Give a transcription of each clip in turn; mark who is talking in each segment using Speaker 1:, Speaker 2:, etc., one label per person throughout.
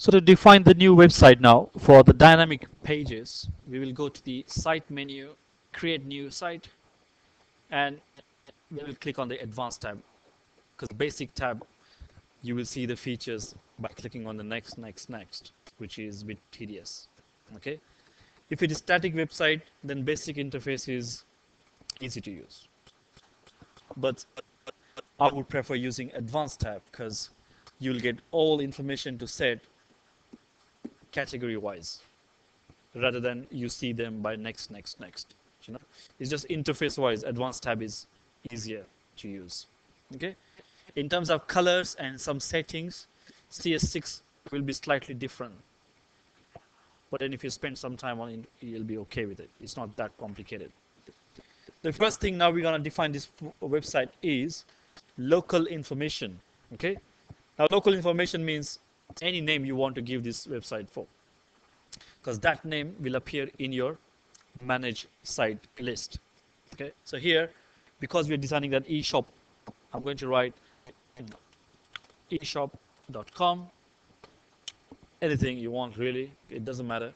Speaker 1: So to define the new website now, for the dynamic pages, we will go to the site menu, create new site, and we will click on the advanced tab, because the basic tab, you will see the features by clicking on the next, which is a bit tedious. Okay. If it is static website, then basic interface is easy to use. But I would prefer using advanced tab because you'll get all information to set category wise rather than you see them by next. You know, it's just interface wise, advanced tab is easier to use. Okay. In terms of colors and some settings, CS6 will be slightly different. But then if you spend some time on it, you'll be okay with it. It's not that complicated. The first thing now we're going to define this website is local information. Okay. Now local information means any name you want to give this website for, because that name will appear in your manage site list. Okay. So here, because we're designing that eShop, I'm going to write eShop.com. Anything you want, really, it doesn't matter.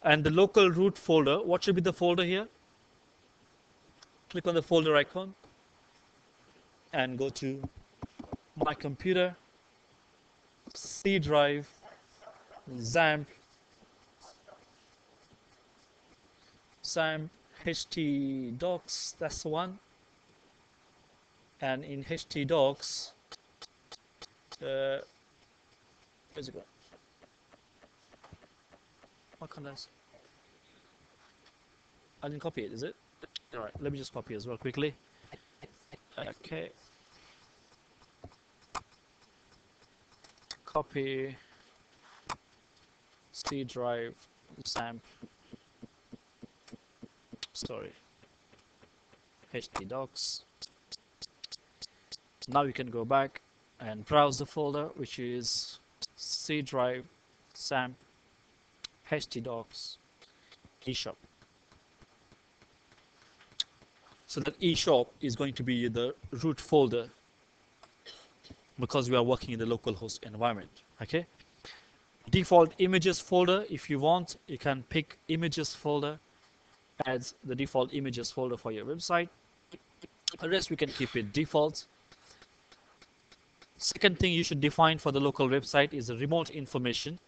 Speaker 1: And the local root folder, what should be the folder here? Click on the folder icon and go to My Computer, C drive, XAMPP, htdocs, that's the one. And in htdocs, where's it going? What can I didn't copy it, is it? All right, let me just copy as well quickly. Okay. Copy, C drive, XAMPP, sorry, htdocs. Now you can go back and browse the folder, which is C drive, XAMPP, htdocs, eShop. So that eShop is going to be the root folder because we are working in the local host environment. Okay. Default images folder, if you want, you can pick images folder as the default images folder for your website. The rest we can keep it default. Second thing you should define for the local website is the remote information.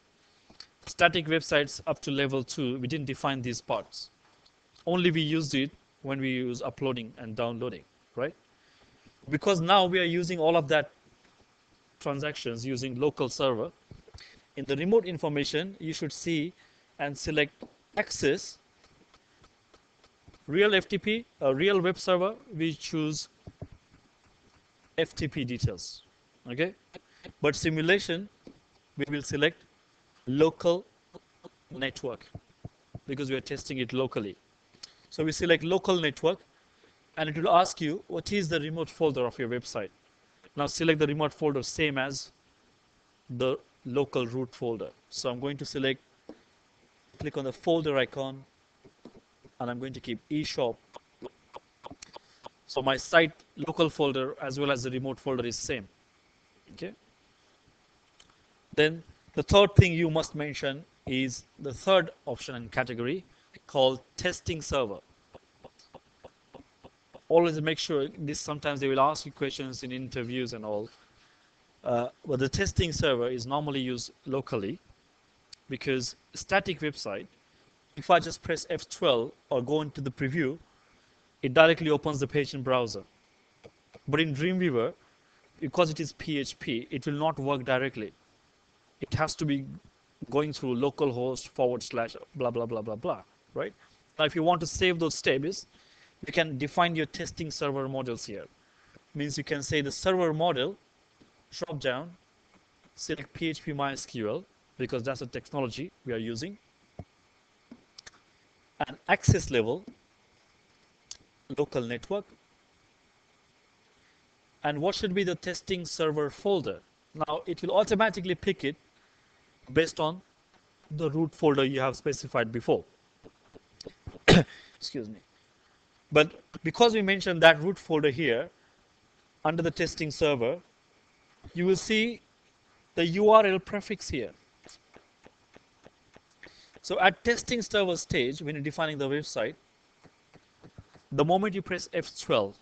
Speaker 1: Static websites up to level 2, we didn't define these parts. Only we used it when we use uploading and downloading, right? Because now we are using all of that transactions using local server. In the remote information, you should see and select access real FTP, a real web server. We choose FTP details. Okay, but simulation we will select local network because we are testing it locally. So we select local network and it will ask you what is the remote folder of your website. Now select the remote folder same as the local root folder. So I'm going to select, click on the folder icon, and I'm going to keep eShop. So my site local folder as well as the remote folder is same. Okay. Then the third thing you must mention is the third option and category called testing server. Always make sure this, sometimes they will ask you questions in interviews and all. But the testing server is normally used locally because static website, if I just press F12 or go into the preview, it directly opens the page in browser. But in Dreamweaver, because it is PHP, it will not work directly. It has to be going through localhost / blah blah blah blah blah, right? Now if you want to save those steps, you can define your testing server models here. Means you can say the server model, drop down, select PHP MySQL because that's the technology we are using, and access level, local network. And what should be the testing server folder? Now it will automatically pick it based on the root folder you have specified before. Excuse me. But because we mentioned that root folder here under the testing server, you will see the URL prefix here. So at testing server stage, when you're defining the website, the moment you press F12,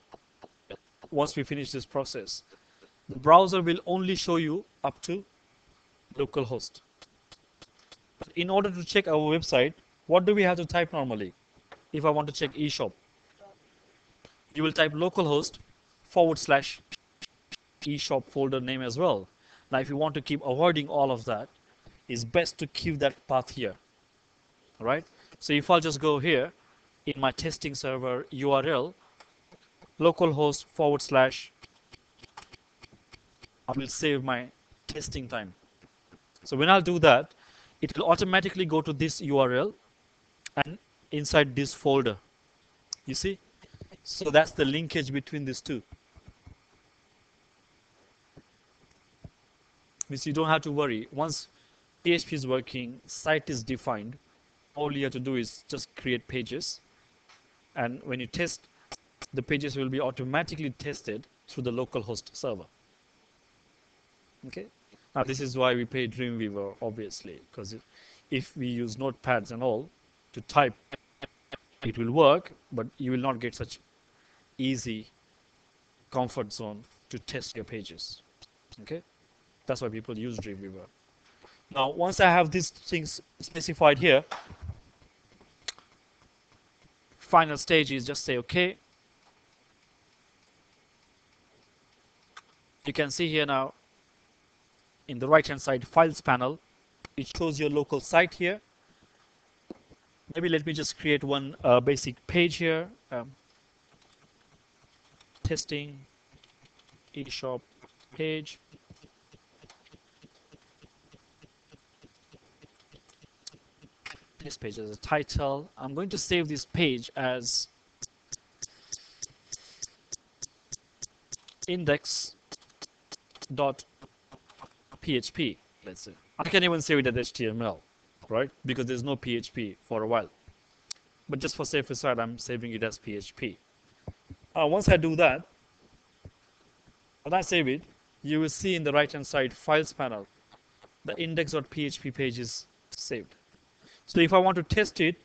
Speaker 1: once we finish this process, the browser will only show you up to localhost. But in order to check our website, what do we have to type normally? If I want to check eShop, you will type localhost / eShop folder name as well. Now, if you want to keep avoiding all of that, it's best to keep that path here. All right. So if I'll just go here in my testing server URL, localhost / I will save my testing time. So when I'll do that, it will automatically go to this URL and inside this folder. You see? So that's the linkage between these two. Means you don't have to worry. Once PHP is working, site is defined, all you have to do is just create pages. And when you test, the pages will be automatically tested through the localhost server. Okay. Now this is why we pay Dreamweaver, obviously, because if we use notepads and all to type, it will work, but you will not get such easy comfort zone to test your pages. Okay. That's why people use Dreamweaver. Now, once I have these things specified here, final stage is just say OK. You can see here now in the right hand side files panel, it shows your local site here. Maybe let me just create one basic page here. Testing eShop page. This page as a title. I'm going to save this page as index.php, let's say. I can even save it as HTML, right? Because there's no PHP for a while. But just for safer side, I'm saving it as PHP. Once I do that, when I save it, you will see in the right hand side files panel, the index.php page is saved. So if I want to test it,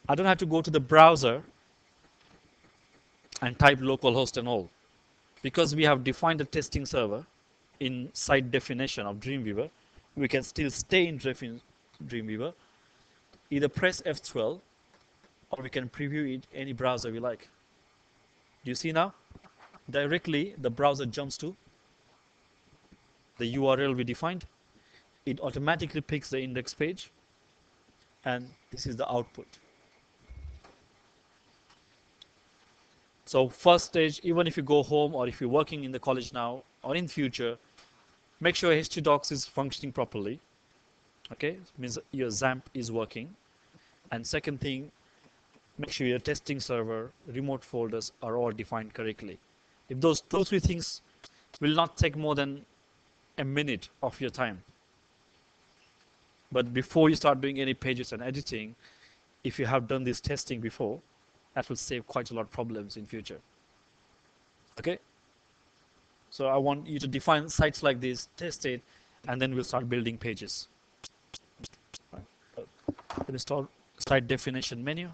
Speaker 1: I don't have to go to the browser and type localhost and all. Because we have defined the testing server in site definition of Dreamweaver, we can still stay in Dreamweaver, either press F12 or we can preview it any browser we like. Do you see now? Directly the browser jumps to the URL we defined. It automatically picks the index page and this is the output. So first stage, even if you go home or if you're working in the college now or in future, make sure htdocs is functioning properly. Okay, means your XAMPP is working. And second thing, make sure your testing server, remote folders are all defined correctly. If those 2-3 things will not take more than a minute of your time. But before you start doing any pages and editing, if you have done this testing before, that will save quite a lot of problems in future. Okay? So I want you to define sites like this, test it, and then we'll start building pages. Let me start site definition menu.